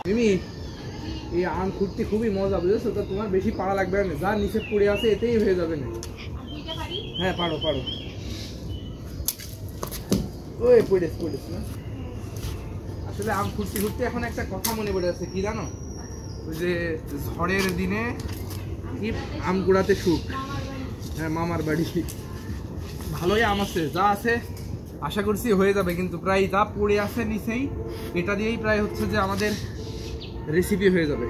মিমি এই আম খুঁড়তে খুবই মজা, বুঝেছো? তো তোমার বেশি পাড়া লাগবে না, যা নিচে পড়ে আছে এতেই হয়ে যাবে না। হ্যাঁ পারো পারো। ওই পড়েছ না। আসলে আম খুঁড়তে খুঁড়তে এখন একটা কথা মনে পড়ে আছে, কি জানো? ওই যে ঝড়ের দিনে কি আম কুড়াতে সুখ। হ্যাঁ মামার বাড়ি। ভালোই আম আছে, যা আছে আশা করছি হয়ে যাবে, কিন্তু প্রায় যা পড়ে আছে নিচেই এটা দিয়েই প্রায় হচ্ছে যে আমাদের রেসিপি হয়ে যাবে।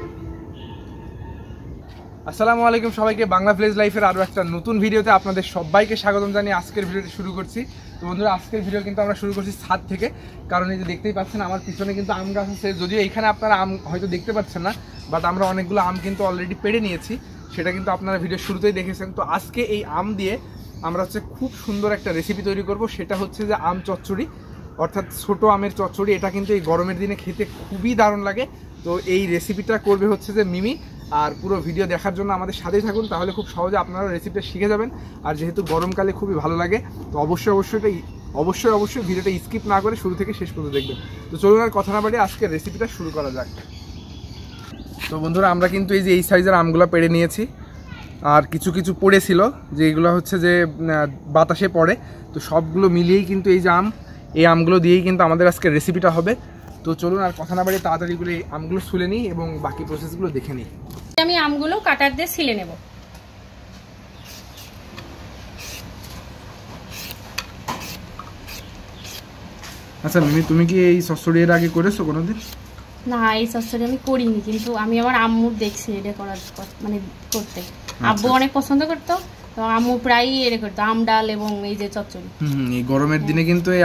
আসসালামু আলাইকুম সবাইকে, বাংলা ভিলেজ লাইফের আরও একটা নতুন ভিডিওতে আপনাদের সবাইকে স্বাগতম জানিয়ে আজকের ভিডিওটি শুরু করছি। তো বন্ধুরা, আজকের ভিডিও কিন্তু আমরা শুরু করছি ছাদ থেকে, কারণ এই যে দেখতেই পাচ্ছেন আমার পিছনে কিন্তু আম গাছ আছে। যদিও এখানে আপনারা আম হয়তো দেখতে পাচ্ছেন না, বাট আমরা অনেকগুলো আম কিন্তু অলরেডি পেড়ে নিয়েছি, সেটা কিন্তু আপনারা ভিডিও শুরুতেই দেখেছেন। তো আজকে এই আম দিয়ে আমরা হচ্ছে খুব সুন্দর একটা রেসিপি তৈরি করব, সেটা হচ্ছে যে আম চচ্চড়ি, অর্থাৎ ছোটো আমের চচ্চড়ি। এটা কিন্তু এই গরমের দিনে খেতে খুবই দারুণ লাগে। তো এই রেসিপিটা করবে হচ্ছে যে মিমি, আর পুরো ভিডিও দেখার জন্য আমাদের সাথেই থাকুন, তাহলে খুব সহজে আপনারা রেসিপিটা শিখে যাবেন। আর যেহেতু গরমকালে খুবই ভালো লাগে, তো অবশ্যই ভিডিওটা স্কিপ না করে শুরু থেকে শেষ পর্যন্ত দেখবেন। তো চলুন আর কথা না বাড়িয়ে আজকে রেসিপিটা শুরু করা যাক। তো বন্ধুরা, আমরা কিন্তু এই যে এই সাইজের আমগুলো পেড়ে নিয়েছি, আর কিছু কিছু পড়েছিল যে এগুলো হচ্ছে যে বাতাসে পড়ে, তো সবগুলো মিলিয়েই কিন্তু এই যে এই আমগুলো দিয়েই কিন্তু আমাদের আজকে রেসিপিটা হবে। তো চলুন আর কথা না বাড়িয়ে তাড়াতাড়ি করে এই আমগুলো ছুলে নিই এবং বাকি প্রসেসগুলো দেখে নিই। আমি আমগুলো কাটার দিয়ে ছিলে নেব। আচ্ছা মিমি, তুমি কি এই চচ্চড়ি এর আগে করেছো কোনোদিন? না, এই চচ্চড়ি আমি করিনি, কিন্তু আমি আমার আম্মুর দেখছি এটা করার, মানে করতে। আব্বু অনেক পছন্দ করতো, তো আম্মু প্রায়ই এটা করতো, আম ডাল এবং এই যে চচ্চড়ি। এই গরমের দিনে কিন্তু এই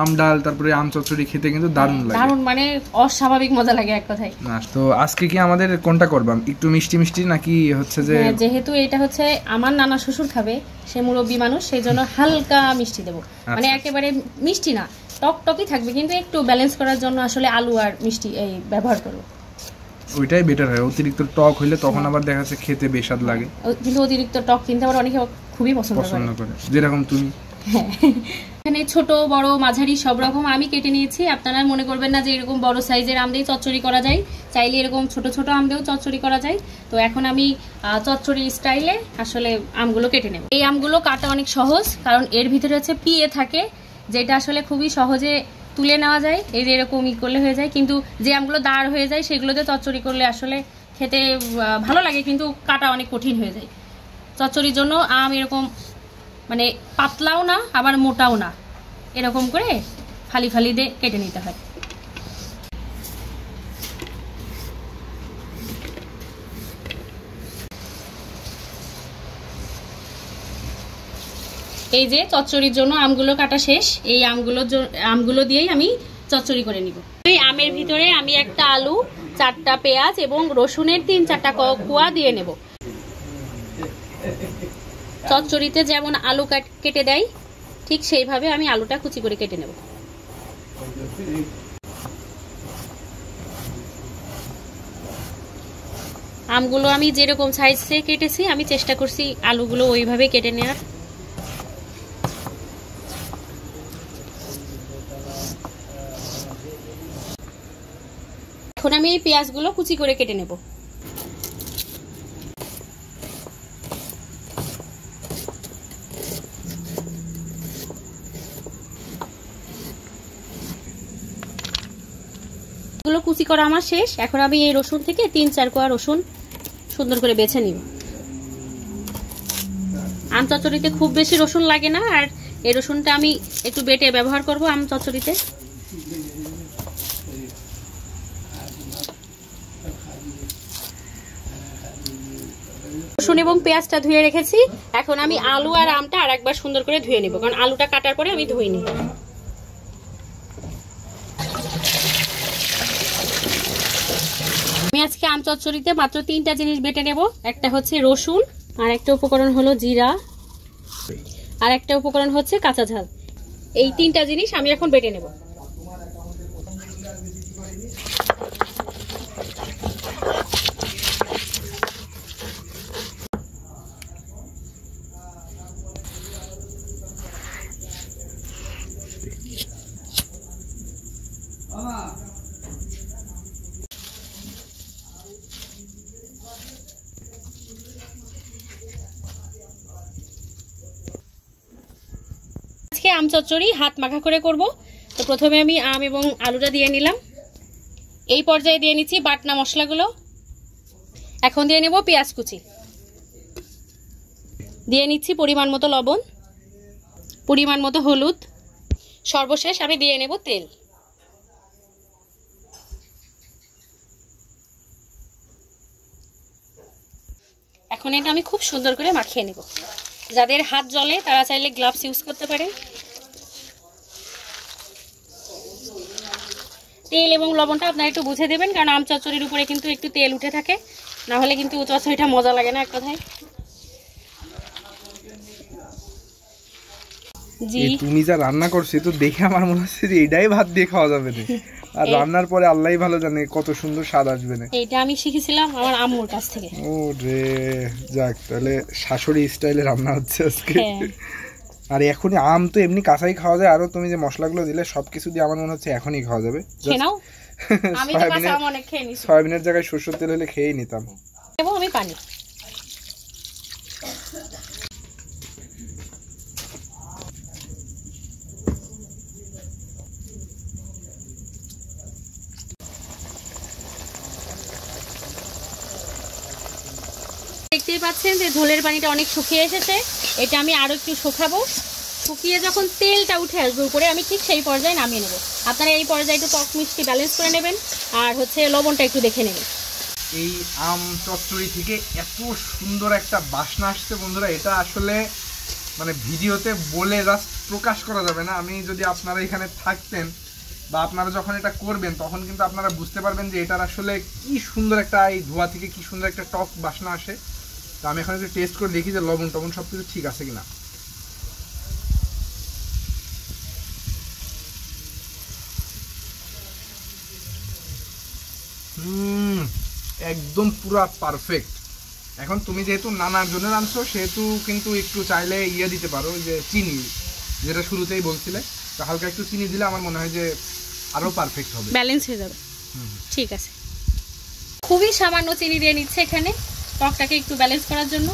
আম ডাল তারপরে আম চচ্চড়ি খেতে কিন্তু দারুণ লাগে, দারুণ মানে অস্বাভাবিক মজা লাগে এক কথায়। তো আজকে কি আমাদের কোনটা করবাম, একটু মিষ্টি মিষ্টি নাকি হচ্ছে যে? যেহেতু এটা হচ্ছে আমার নানা শ্বশুর খাবে, সে মুরব্বী মানুষ, সেই জন্য হালকা মিষ্টি দেবো। মানে একেবারে মিষ্টি না, টকটকই থাকবে, কিন্তু একটু ব্যালেন্স করার জন্য আসলে আলু আর মিষ্টি এই ব্যবহার করবো। ওইটাই বেটার হয়, অতিরিক্ত টক হইলে তখন আবার দেখা যাচ্ছে খেতে বেস্বাদ লাগে। কিন্তু অতিরিক্ত টক কিন্তু আবার অনেকে খুবই পছন্দ করে, যেরকম তুমি। এখানে ছোট বড় মাঝারি সব রকম আমি কেটে নিয়েছি। আপনারা মনে করবেন না যে এরকম বড় সাইজের আম দিয়ে চচ্চড়ি করা যায়, চাইলে এরকম ছোট ছোট আম দিয়েও চচ্চড়ি করা যায়। তো এখন আমি চচ্চড়ি স্টাইলে আসলে আমগুলো কেটে নেব। এই আমগুলো কাটা অনেক সহজ, কারণ এর ভিতরে হচ্ছে পিয়ে থাকে, যেটা আসলে খুবই সহজে তুলে নেওয়া যায়, এই যে এরকম করলে হয়ে যায়। কিন্তু যে আমগুলো দাঁড় হয়ে যায় সেগুলোতে চচ্চড়ি করলে আসলে খেতে ভালো লাগে, কিন্তু কাটা অনেক কঠিন হয়ে যায়। চচ্চড়ির জন্য আম এরকম মানে পাতলাও না আবার মোটাও না, এরকম করে ফালি ফালি দিয়ে কেটে নিতে হয়। এই যে চচ্চড়ির জন্য আমগুলো কাটা শেষ, এই আমগুলো দিয়েই আমি চচ্চড়ি করে নিব। এই আমের ভিতরে আমি একটা আলু, 4টা পেঁয়াজ এবং রসুনের 3-4টা কোয়া দিয়ে নেব। চচ্চড়িতে যেমন আলু কেটে দেয়, ঠিক সেইভাবে আমি আলুটা কুচি করে কেটে নেব। আমগুলো আমি যেরকম সাইজে কেটেছি, আমি চেষ্টা করছি আলুগুলো ওইভাবে কেটে নেওয়ার। এখন আমি এই পেঁয়াজগুলো কুচি করে কেটে নেব। কুচি করা আমার শেষ। এখন আমি এই রসুন থেকে 3-4 কোয়া রসুন সুন্দর করে বেছে নিব। আম চচ্চড়িতে খুব বেশি রসুন লাগে না, আর এই রসুনটা আমি একটু বেটে ব্যবহার করব আম চচ্চড়িতে। রসুন এবং পেঁয়াজটা ধুয়ে রেখেছি, এখন আমি আলু আর আমটা আরেকবার সুন্দর করে ধুয়ে নিব, কারণ আলুটা কাটার পরে আমি ধুইনি। আমি আজকে আম চচ্চড়িতে মাত্র 3টা জিনিস বেটে নেব। একটা হচ্ছে রসুন, আর একটা উপকরণ হলো জিরা, আর একটা উপকরণ হচ্ছে কাঁচা ঝাল। এই 3টা জিনিস আমি এখন বেটে নেব। আজকে আম চচ্চড়ি হাত মাখা করে করব। তো প্রথমে আমি আম এবং আলুটা দিয়ে নিলাম। এই পর্যায়ে দিয়ে নিচ্ছি বাটনা মশলাগুলো। এখন দিয়ে নেব পেঁয়াজ কুচি, দিয়ে নিচ্ছি পরিমাণ মতো লবণ, পরিমাণ মতো হলুদ, সর্বশেষ আমি দিয়ে নেব তেল। এখন এটা আমি খুব সুন্দর করে মাখিয়ে নেব। যাদের হাত জ্বলে তারা চাইলে গ্লাভস ইউজ করতে পারেন। তেল এবং লবণটা আপনারা একটু বুঝে দেবেন, কারণ আম চচ্চড়ির উপরে কিন্তু একটু তেল উঠে থাকে, না হলে কিন্তু চচ্চড়িটা মজা লাগে না এক কথায়। জি, তুমি যা রান্না করছো তো দেখে আমার মনে হচ্ছে যে এটাই ভাত দিয়ে খাওয়া যাবে না, আর রান্নার পরে আল্লাহই ভালো জানে কত সুন্দর স্বাদ আসবে না। এইটা আমি শিখেছিলাম আমার আম্মুর কাছ থেকে। ও রে, যাক তাহলে শাশুড়ি স্টাইলে রান্না হচ্ছে আজকে। আর এখনই আম তো এমনি কাঁচাই খাওয়া যায়, আরো তুমি যে মশলাগুলো দিলে সবকিছু দিয়ে আমার মনে হচ্ছে এখনই খাওয়া যাবে। আমি তো কাঁচা আম অনেক খেয়ে নিছি। সয়াবিনের জায়গায় সরষের তেল হলে খেয়েই নিতাম। এবং আমি পানি, দেখতেই পাচ্ছেন যে ঝোলের পানিটা অনেক শুকিয়ে এসেছে। এটা আমি আরো একটু শুকাবো। শুকিয়ে যখন তেলটা উঠে আসবে উপরে, আমি ঠিক সেই পর্যায়ে নামিয়ে নেব। আপনারা এই পর্যায়ে একটু টক মিষ্টি ব্যালেন্স করে নেবেন, আর লবণটা একটু দেখে নেবেন। এই আম চচ্চড়ি থেকে এত সুন্দর একটা বাসনা আসছে বন্ধুরা, এটা আসলে মানে ভিডিওতে বলে জাস্ট প্রকাশ করা যাবে না। আমি যদি আপনারা এখানে থাকতেন বা আপনারা যখন এটা করবেন তখন কিন্তু আপনারা বুঝতে পারবেন যে এটার আসলে কি সুন্দর একটা, এই ধোয়া থেকে কি সুন্দর একটা টক বাসনা আসে। তো আমি এখন একটু টেস্ট করে দেখি যে লবণ টবণ সব কিছু ঠিক আছে কিনা। একদম পুরা পারফেক্ট। এখন তুমি যেহেতু নানার জন্য রাঁধছো সেহেতু কিন্তু একটু চাইলে ইয়ে দিতে পারো, যে চিনি, যেটা শুরুতেই বলছিলে, তো হালকা একটু চিনি দিলে আমার মনে হয় যে আরো পারফেক্ট হবে, ব্যালেন্স হয়ে যাবে। ঠিক আছে, খুবই সামান্য চিনি দিয়ে নিচ্ছে এখানে টকটাকে একটু ব্যালেন্স করার জন্য।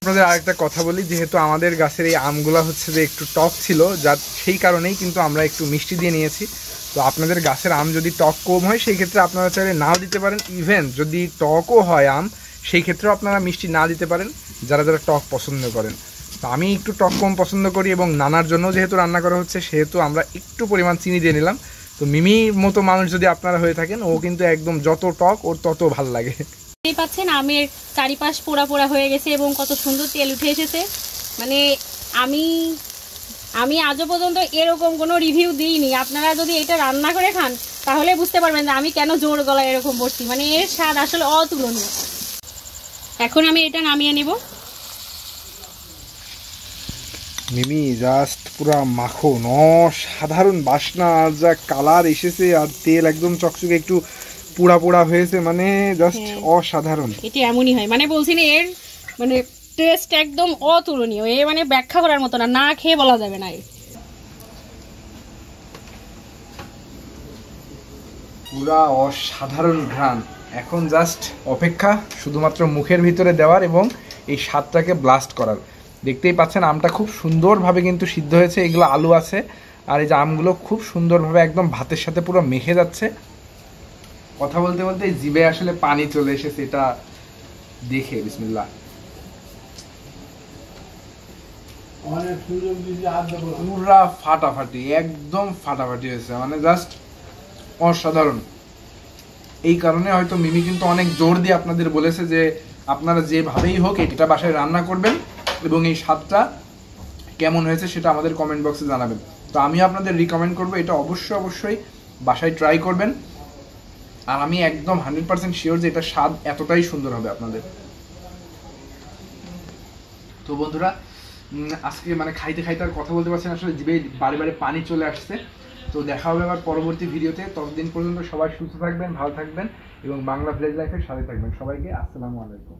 আপনাদের আরেকটা কথা বলি, যেহেতু আমাদের গাছের এই আমগুলা হচ্ছে যে একটু টক ছিল, যার সেই কারণেই কিন্তু আমরা একটু মিষ্টি দিয়ে নিয়েছি। তো আপনাদের গাছের আম যদি টক কম হয় সেই ক্ষেত্রে আপনারা চাইলে নাও দিতে পারেন। ইভেন যদি টকও হয় আম, সেই ক্ষেত্রেও আপনারা মিষ্টি না দিতে পারেন, যারা যারা টক পছন্দ করেন। তো আমি একটু টক কম পছন্দ করি এবং নানার জন্য যেহেতু রান্না করা হচ্ছে সেহেতু আমরা একটু পরিমাণ চিনি দিয়ে নিলাম। তো মিমির মতো মানুষ যদি আপনারা হয়ে থাকেন, ও কিন্তু একদম যত টক ওর তত ভাল লাগে। দেখতেই পাচ্ছেন আমের চারিপাশ পোড়া পোড়া হয়ে গেছে এবং কত সুন্দর তেল উঠে এসেছে। মানে আমি আজও পর্যন্ত এরকম কোনো রিভিউ দিইনি। আপনারা যদি এটা রান্না করে খান তাহলে বুঝতে পারবেন যে আমি কেন জোর গলায় এরকম বসছি। মানে এর স্বাদ আসলে অতুলনীয়। এখন আমি এটা নামিয়ে নেব। মিমি জাস্ট পুরা মাখন, অসাধারণ বাসনা, আর যা কালার এসেছে, আর তেল একদম চকচকে একটু পোড়া পোড়া হয়েছে, মানে জাস্ট অসাধারণ। এটা এমনই হয়, মানে বলছি না, এর মানে টেস্ট একদম অতুলনীয়। এ মানে ব্যাখ্যা করার মতো না, না খেয়ে বলা যাবে না। পুরা অসাধারণ ঘ্রাণ। এখন জাস্ট অপেক্ষা শুধুমাত্র মুখের ভিতরে দেওয়ার এবং এই স্বাদটাকে ব্লাস্ট করার। দেখতেই পাচ্ছেন আমটা খুব সুন্দরভাবে কিন্তু সিদ্ধ হয়েছে, এগুলো আলু আছে, আর এই যে আমগুলো খুব সুন্দরভাবে একদম ভাতের সাথে পুরো মেখে যাচ্ছে। কথা বলতে বলতে জিভে আসলে পানি চলে এসেছে এটা দেখে। বিসমিল্লাহ। পুরা ফাটাফাটি, একদম ফাটাফাটি হয়েছে, মানে জাস্ট অসাধারণ। এই কারণে হয়তো মিমি কিন্তু অনেক জোর দিয়ে আপনাদের বলেছে যে আপনারা যেভাবেই হোক এটা বাসায় রান্না করবেন এবং এই স্বাদটা কেমন হয়েছে সেটা আমাদের কমেন্ট বক্সে জানাবেন। তো আমি আপনাদের রিকমেন্ড করবো এটা অবশ্যই বাসায় ট্রাই করবেন। আর আমি একদম 100% শিওর যে এটা স্বাদ এতটাই সুন্দর হবে আপনাদের। তো বন্ধুরা, আজকে মানে খাইতে খাইতে আর কথা বলতে পারছেন, আসলে জিভে বারে বারে পানি চলে আসছে। তো দেখা হবে আবার পরবর্তী ভিডিওতে। ততদিন পর্যন্ত সবাই সুস্থ থাকবেন, ভালো থাকবেন এবং বাংলা ভিলেজ লাইফের সাথে থাকবেন। সবাইকে আসসালামু আলাইকুম।